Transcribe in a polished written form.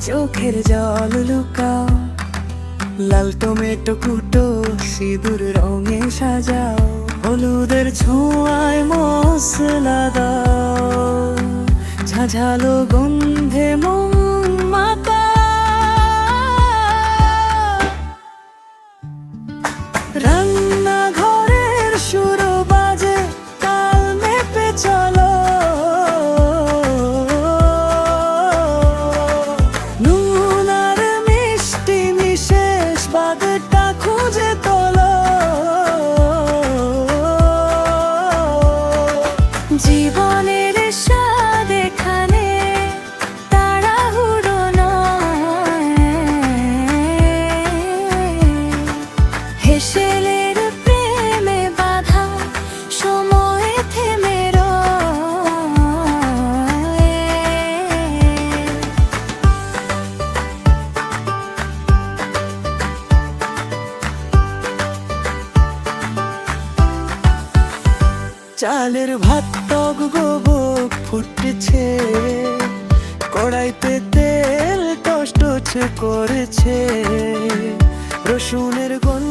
চোখের জল লুকাও, লাল টমেটো কুটো সিঁদুর রঙে সাজাও, হলুদের ছোঁয়ায় মশলা দাও, ঝাঝালো গন্ধে মন মাতা। রান্নাঘরের সুর বাজে, তাল মেপে চলো, নুন আর মিষ্টি মিশে স্বাদটা খুঁজে তোলো। জীবনের স্বাদ এখানে তাড়াহুড়ো নয়, হেসেলের প্রেমে বাঁধা সময় থেমে রয়। চালের ভাত টক গোবক ফুটেছে, কড়াইতে তেল টস টস করেছে, রসুনের গন্ধ